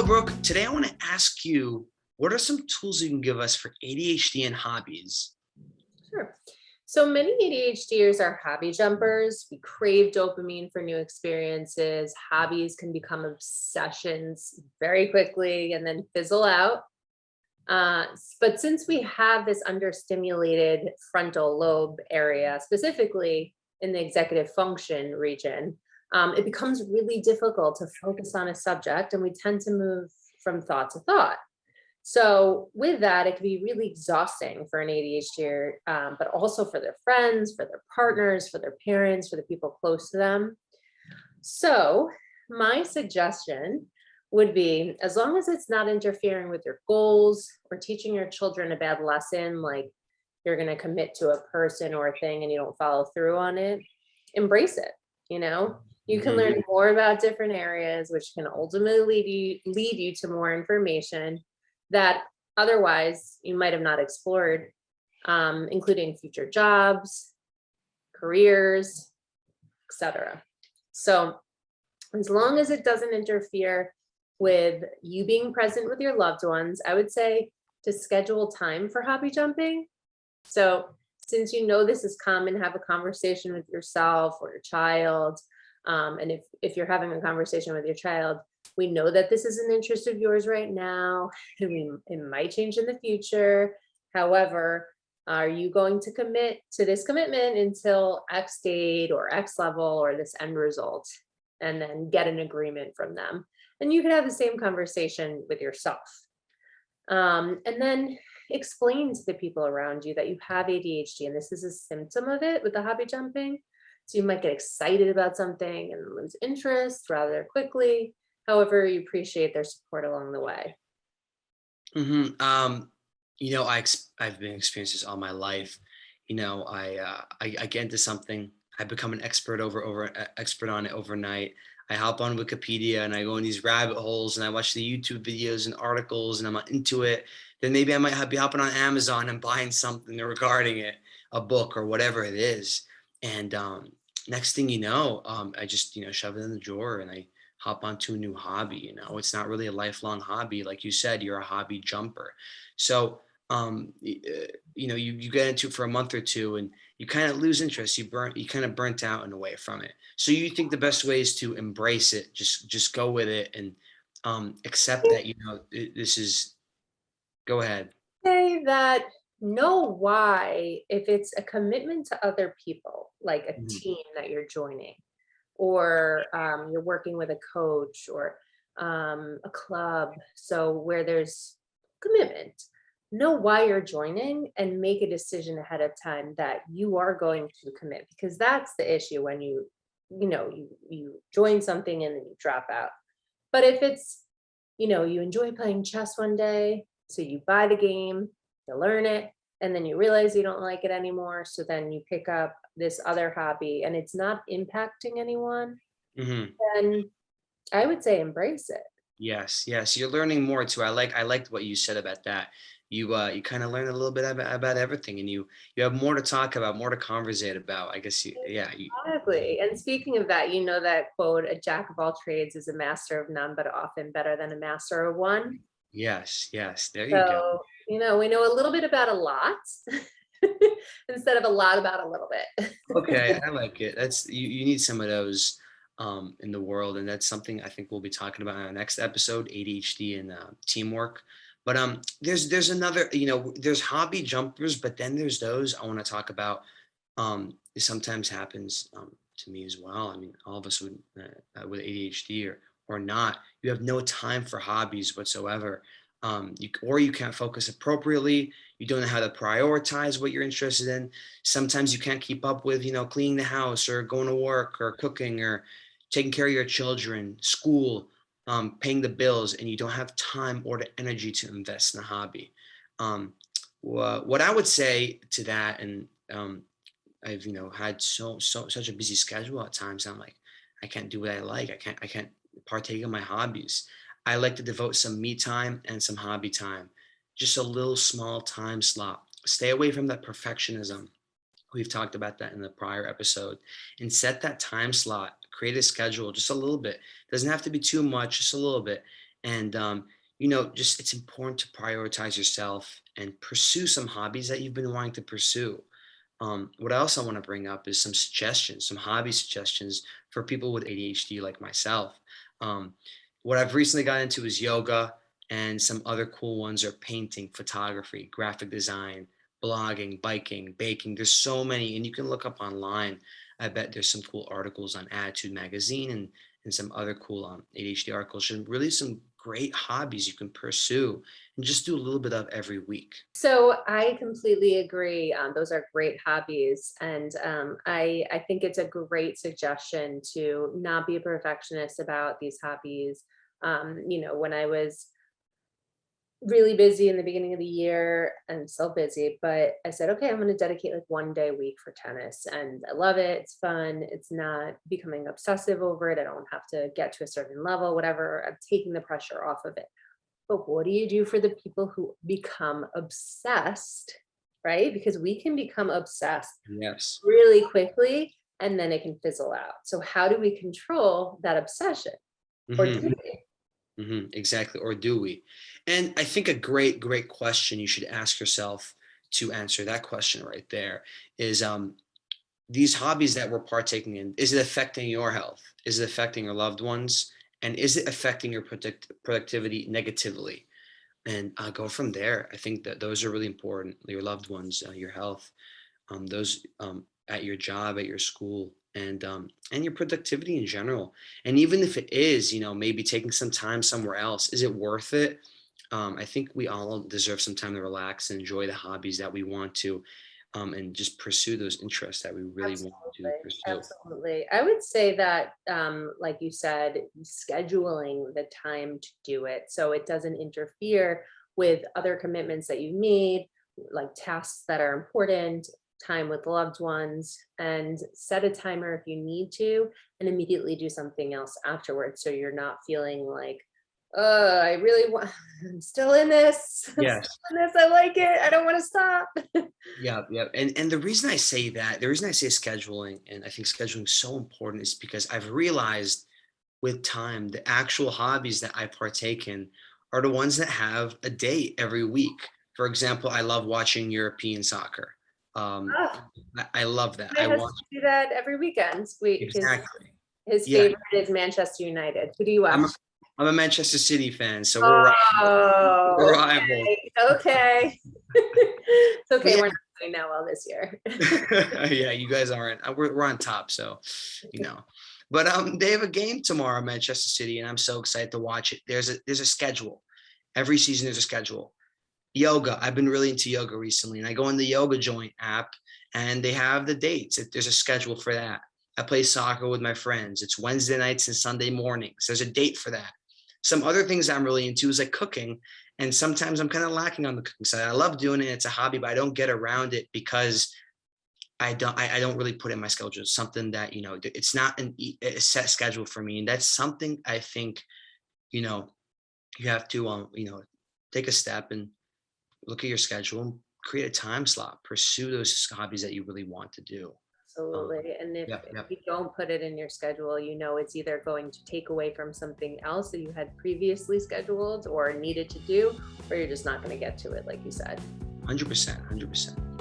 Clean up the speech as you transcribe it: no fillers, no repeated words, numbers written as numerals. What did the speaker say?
Hello, Brooke. Today I want to ask you, what are some tools you can give us for ADHD and hobbies? Sure. So many ADHDers are hobby jumpers. We crave dopamine for new experiences. Hobbies can become obsessions very quickly and then fizzle out. But since we have this understimulated frontal lobe area, specifically in the executive function region, it becomes really difficult to focus on a subject and we tend to move from thought to thought. So with that, it can be really exhausting for an ADHD, but also for their friends, for their partners, for their parents, for the people close to them. So my suggestion would be, as long as it's not interfering with your goals or teaching your children a bad lesson, like you're going to commit to a person or a thing and you don't follow through on it, embrace it. You can Mhm. learn more about different areas, which can ultimately lead you to more information that otherwise you might have not explored, including future jobs, careers, etc. So as long as it doesn't interfere with you being present with your loved ones, I would say to schedule time for hobby jumping. So since you know this is common, have a conversation with yourself or your child. And if you're having a conversation with your child, we know that this is an interest of yours right now, and it might change in the future. However, are you going to commit to this commitment until X date or X level or this end result? And then get an agreement from them. And you can have the same conversation with yourself. And then explain to the people around you that you have ADHD and this is a symptom of it with the hobby jumping. So you might get excited about something and lose interest rather quickly. However, you appreciate their support along the way. Mhm. I've been experiencing this all my life. I get into something, I become an expert on it overnight. I hop on Wikipedia and I go in these rabbit holes and I watch the YouTube videos and articles and I'm into it. Then maybe I might be hopping on Amazon and buying something regarding it, a book or whatever it is. And next thing you know, I just shove it in the drawer and I hop onto a new hobby. It's not really a lifelong hobby. Like you said, you're a hobby jumper. So, you get into it for a month or two and you kind of lose interest. You kind of burnt out in a way from it. So you think the best way is to embrace it, just go with it and accept that, this is, go ahead. Say that know why, if it's a commitment to other people, like a Mhm. team that you're joining, or you're working with a coach or a club. So where there's commitment, know why you're joining and make a decision ahead of time that you are going to commit, because that's the issue when you join something and then you drop out. But if it's, you enjoy playing chess one day, so you buy the game, you learn it, and then you realize you don't like it anymore. So then you pick up this other hobby and it's not impacting anyone, Mhm. then I would say embrace it. Yes, yes, you're learning more too. I liked what you said about that. You kind of learn a little bit about everything, and you have more to talk about, more to conversate about. I guess Exactly. And speaking of that, you know that quote, a jack of all trades is a master of none, but often better than a master of one. yes, yes. There you go. So, we know a little bit about a lot instead of a lot about a little bit. Okay, I like it. You need some of those in the world, and that's something I think we'll be talking about in our next episode, ADHD and teamwork. But there's another, there's hobby jumpers, but then there's those I want to talk about. It sometimes happens to me as well. I mean, all of us with ADHD or not, you have no time for hobbies whatsoever. Or you can't focus appropriately. You don't know how to prioritize what you're interested in. Sometimes you can't keep up with, cleaning the house or going to work or cooking or taking care of your children, school, paying the bills, and you don't have time or the energy to invest in a hobby. Um, what I would say to that, and I've had such a busy schedule at times. I'm like, I can't do what I like. I can't partake in my hobbies. I like to devote some me time and some hobby time, just a little small time slot. Stay away from that perfectionism. We've talked about that in the prior episode, and set that time slot. Create a schedule, just a little bit. Doesn't have to be too much, just a little bit. And, just it's important to prioritize yourself and pursue some hobbies that you've been wanting to pursue. What else I want to bring up is some suggestions, some hobby suggestions for people with ADHD like myself. Um, what I've recently got into is yoga, and some other cool ones are painting, photography, graphic design, blogging, biking, baking. There's so many, and you can look up online. I bet there's some cool articles on Attitude Magazine and some other cool ADHD articles, and really some great hobbies you can pursue and just do a little bit of every week. So I completely agree. Those are great hobbies, and I think it's a great suggestion to not be a perfectionist about these hobbies. When I was really busy in the beginning of the year and still busy, but I said, okay, I'm going to dedicate like 1 day a week for tennis, and I love it. It's fun. It's not becoming obsessive over it. I don't have to get to a certain level, whatever. I'm taking the pressure off of it. But what do you do for the people who become obsessed, right? Because we can become obsessed Yes. really quickly and then it can fizzle out. So how do we control that obsession? Or do Hmm. we? Exactly. Or do we? And I think a great, great question you should ask yourself to answer that question right there is, these hobbies that we're partaking in, is it affecting your health? Is it affecting your loved ones? And is it affecting your productivity negatively? And go from there. I think that those are really important. Your loved ones, your health, those at your job, at your school, and your productivity in general. And even if it is, maybe taking some time somewhere else, is it worth it? I think we all deserve some time to relax and enjoy the hobbies that we want to, and just pursue those interests that we really want to Absolutely. pursue. Absolutely. I would say that, like you said, scheduling the time to do it so it doesn't interfere with other commitments that you made, like tasks that are important, time with loved ones, and set a timer if you need to, and immediately do something else afterwards. So you're not feeling like, I really want, I'm still in this, I'm Yes. still in this, I like it, I don't want to stop. Yeah, yeah. And the reason I say that, the reason I say scheduling, and I think scheduling is so important, is because I've realized with time, the actual hobbies that I partake in are the ones that have a date every week. For example, I love watching European soccer. Um, Oh, I love that. my I husband watch do that every weekend. exactly. His Yeah, favorite is Manchester United. Who do you I'm watch? a, I'm a Manchester City fan, so we're rivals. We're Oh, rivals. okay. Okay. It's But okay. yeah, We're not doing that well this year. yeah, you guys aren't. We're on top, so you know. But they have a game tomorrow, Manchester City, and I'm so excited to watch it. There's a schedule. Every season there's a schedule. Yoga. I've been really into yoga recently, and I go in the Yoga Joint app, and they have the dates. There's a schedule for that. I play soccer with my friends. It's Wednesday nights and Sunday mornings. There's a date for that. Some other things I'm really into is like cooking, and sometimes I'm kind of lacking on the cooking side. I love doing it. It's a hobby, but I don't get around it because I don't really put it in my schedule. It's something that, it's not a set schedule for me. And that's something I think, you know, you have to, take a step and look at your schedule and create a time slot, pursue those hobbies that you really want to do. Um, Absolutely. And if, yep, if yep, you don't put it in your schedule, it's either going to take away from something else that you had previously scheduled or needed to do, or you're just not going to get to it, like you said. 100%, 100%.